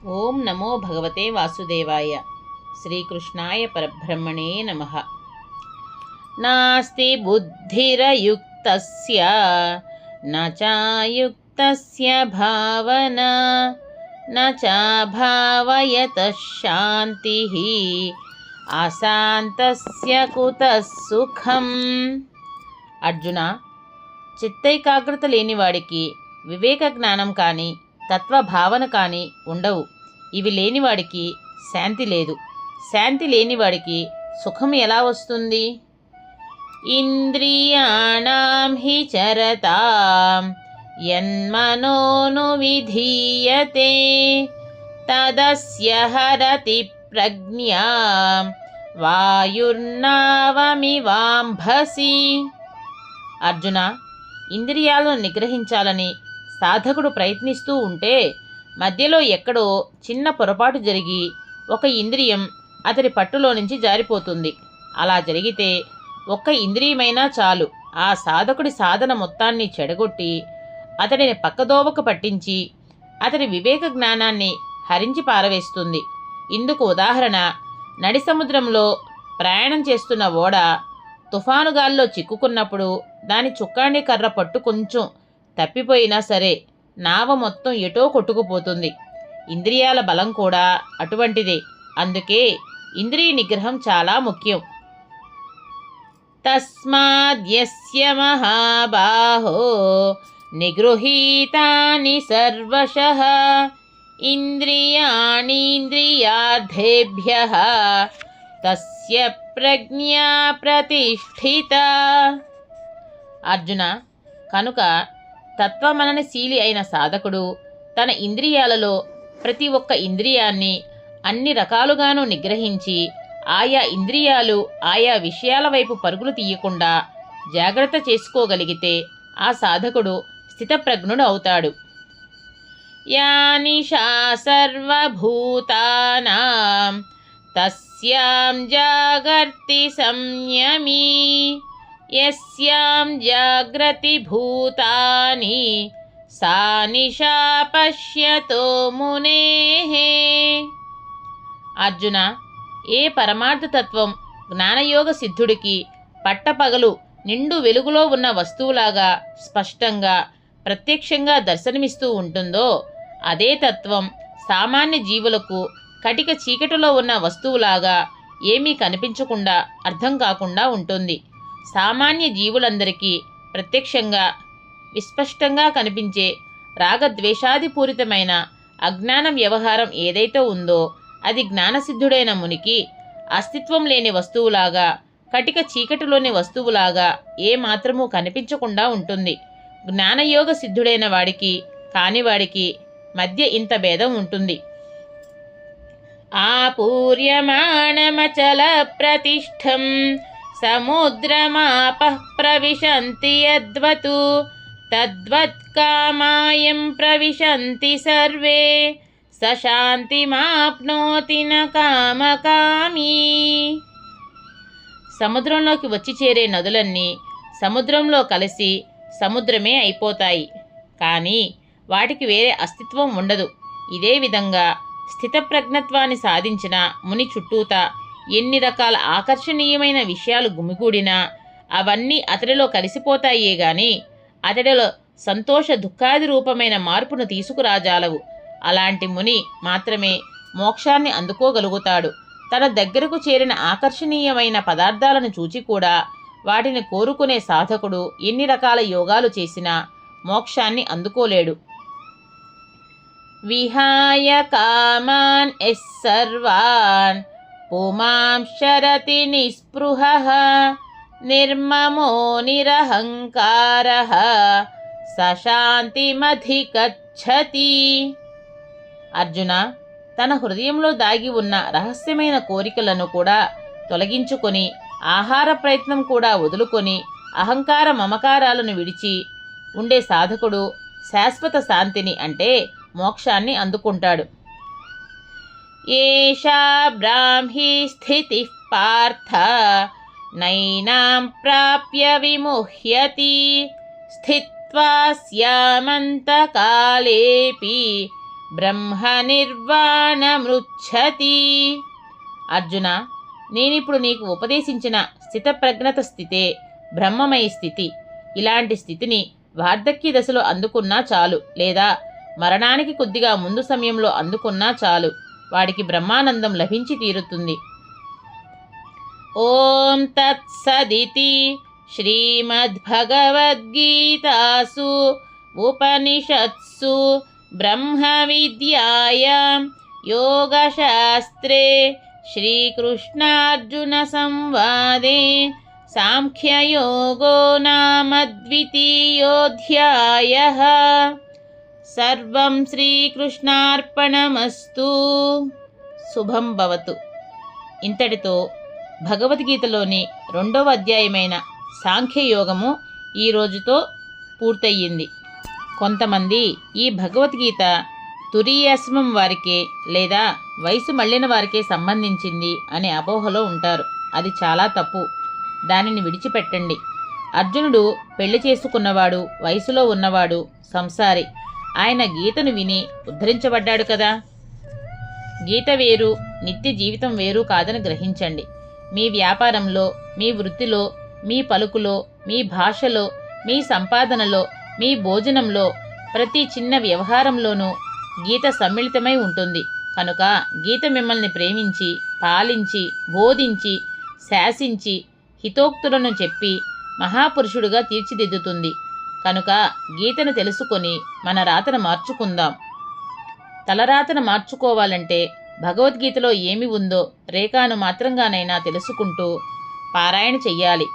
ఓం నమో భగవతే వాసుదేవాయ. శ్రీకృష్ణాయ పరబ్రహ్మణే నమః. నాస్తి బుద్ధిరయుక్తస్య నచాయుక్తస్య భావనా నచాభావయతః శాంతిః అశాంతస్య కుతః సుఖం. అర్జున, చిత్తైకాగ్రత లేనివాడికి వివేక జ్ఞానం కానీ తత్వభావన కానీ ఉండవు. ఇవి లేనివాడికి శాంతి లేదు. శాంతి లేనివాడికి సుఖం ఎలా వస్తుంది? ఇంద్రియాణం హి చరతాం యన్మనోను విధీయతే తదస్య హరతి ప్రజ్ఞాం వాయుర్నావమివాంభసి. అర్జున, ఇంద్రియాలను నిగ్రహించాలని సాధకుడు ప్రయత్నిస్తూ ఉంటే మధ్యలో ఎక్కడో చిన్న పొరపాటు జరిగి ఒక ఇంద్రియం అతడి పట్టులో నుంచి జారిపోతుంది. అలా జరిగితే ఒక్క ఇంద్రియమైనా చాలు ఆ సాధకుడి సాధన మొత్తాన్ని చెడగొట్టి అతడిని పక్కదోవకు పట్టించి అతడి వివేక జ్ఞానాన్ని హరించి పారవేస్తుంది. ఇందుకు ఉదాహరణ, నడి సముద్రంలో ప్రయాణం చేస్తున్న ఓడ తుఫానుగాల్లో చిక్కుకున్నప్పుడు దాని చుక్కాణి కర్ర పట్టు కొంచెం తప్పిపోయినా సరే నావ మొత్తం ఎటో కొట్టుకుపోతుంది. ఇంద్రియాల బలం కూడా అటువంటిదే. అందుకే ఇంద్రియ నిగ్రహం చాలా ముఖ్యం. తస్మాద్యస్య మహాబాహో నిగృహీతాని సర్వశః ఇంద్రియాణీంద్రియార్థేభ్యః తస్య ప్రజ్ఞా ప్రతిష్ఠిత. అర్జున, కనుక తత్వమననశీలి అయిన సాధకుడు తన ఇంద్రియాలలో ప్రతి ఒక్క ఇంద్రియాన్ని అన్ని రకాలుగాను నిగ్రహించి ఆయా ఇంద్రియాలు ఆయా విషయాల వైపు పరుగులు తీయకుండా జాగ్రత్త చేసుకోగలిగితే ఆ సాధకుడు స్థితప్రజ్ఞుడు అవుతాడు. యానిషా సర్వభూతానాం తస్యాం జాగర్తి సంయమీ యస్యాం జాగ్రతి భూతాని సా నిశా పశ్యతో మునేః. అర్జున, ఏ పరమార్థతత్వం జ్ఞానయోగ సిద్ధుడికి పట్టపగలు నిండు వెలుగులో ఉన్న వస్తువులాగా స్పష్టంగా ప్రత్యక్షంగా దర్శనమిస్తూ ఉంటుందో అదే తత్వం సామాన్య జీవులకు కటిక చీకటిలో ఉన్న వస్తువులాగా ఏమీ కనిపించకుండా అర్థం కాకుండా ఉంటుంది. సామాన్య జీవులందరికీ ప్రత్యక్షంగా విస్పష్టంగా కనిపించే రాగద్వేషాదిపూరితమైన అజ్ఞాన వ్యవహారం ఏదైతే ఉందో అది జ్ఞానసిద్ధుడైన మునికి అస్తిత్వం లేని వస్తువులాగా కటిక చీకటిలోని వస్తువులాగా ఏమాత్రమూ కనిపించకుండా ఉంటుంది. జ్ఞానయోగ సిద్ధుడైన వాడికి కానివాడికి మధ్య ఇంత భేదం ఉంటుంది. ఆపూర్యమాణమచల ప్రతిష్టం సముద్రమాపః ప్రవిశంతి యద్వతు తద్వత్ కామాయం ప్రవిశంతి సర్వే స శాంతిమాప్నోతి న కామకామీ. సముద్రంలోకి వచ్చి చేరే నదులన్నీ సముద్రంలో కలిసి సముద్రమే అయిపోతాయి, కానీ వాటికి వేరే అస్తిత్వం ఉండదు. ఇదే విధంగా స్థితప్రజ్ఞత్వాన్ని సాధించిన ముని చుట్టూత ఎన్ని రకాల ఆకర్షణీయమైన విషయాలు గుమిగూడినా అవన్నీ అతడిలో కలిసిపోతాయే గాని అతడిలో సంతోష దుఃఖాది రూపమైన మార్పును తీసుకురాజాలవు. అలాంటి ముని మాత్రమే మోక్షాన్ని అందుకోగలుగుతాడు. తన దగ్గరకు చేరిన ఆకర్షణీయమైన పదార్థాలను చూచి కూడా వాటిని కోరుకునే సాధకుడు ఎన్ని రకాల యోగాలు చేసినా మోక్షాన్ని అందుకోలేడు. విహాయ కామాన్ సర్వాన్ పుమాంశరతి నిస్పృహః నిర్మమో నిరహంకారః స శాంతిమధిగచ్చతి. అర్జున, తన హృదయంలో దాగి ఉన్న రహస్యమైన కోరికలను కూడా తొలగించుకొని ఆహార ప్రయత్నం కూడా వదులుకొని అహంకార మమకారాలను విడిచి ఉండే సాధకుడు శాశ్వత శాంతిని అంటే మోక్షాన్ని అందుకుంటాడు. ఏషా బ్రాహ్మీ స్థితిః పార్థ నైనాం ప్రాప్య విముహ్యతి స్థిత్వా స్యామంతకాలేపి బ్రహ్మ నిర్వాణమృచ్చతి. అర్జున, నేనిప్పుడు నీకు ఉపదేశించిన స్థితప్రజ్ఞత స్థితే బ్రహ్మమయ స్థితి. ఇలాంటి స్థితిని వార్ధక్య దశలో అందుకున్నా చాలు, లేదా మరణానికి కొద్దిగా ముందు సమయంలో అందుకున్నా చాలు, వాడికి బ్రహ్మానందం లభించి తీరుతుంది. ఓం తత్సదితి శ్రీమద్భగవద్గీతాసు ఉపనిషత్సు బ్రహ్మ విద్యాయాం యోగశాస్త్రే శ్రీకృష్ణార్జున సంవాదే సాంఖ్యయోగో నామ ద్వితీయోऽధ్యాయః. సర్వం శ్రీకృష్ణార్పణమస్తు. శుభం భవతు. ఇంతటితో భగవద్గీతలోని 2వ అధ్యాయమైన సాంఖ్యయోగము ఈ రోజుతో పూర్తయింది. కొంతమంది ఈ భగవద్గీత తురీయాశ్రమం వారికే లేదా వయసు మళ్ళిన వారికే సంబంధించింది అనే అపోహలో ఉంటారు. అది చాలా తప్పు. దానిని విడిచిపెట్టండి. అర్జునుడు పెళ్లి చేసుకున్నవాడు, వయసులో ఉన్నవాడు, సంసారి. ఆయన గీతను విని ఉద్ధరించబడ్డాడు కదా. గీత వేరు, నిత్య జీవితం వేరు కాదని గ్రహించండి. మీ వ్యాపారంలో, మీ వృత్తిలో, మీ పలుకులో, మీ భాషలో, మీ సంపాదనలో, మీ భోజనంలో, ప్రతి చిన్న వ్యవహారంలోనూ గీత సమ్మిళితమై ఉంటుంది. కనుక గీత మిమ్మల్ని ప్రేమించి, పాలించి, బోధించి, శాసించి, హితోక్తులను చెప్పి మహాపురుషుడుగా తీర్చిదిద్దుతుంది. కనుక గీతను తెలుసుకొని మన రాతను మార్చుకుందాం. తలరాతను మార్చుకోవాలంటే భగవద్గీతలో ఏమి ఉందో రేఖాను మాత్రంగానైనా తెలుసుకుంటూ పారాయణ చెయ్యాలి.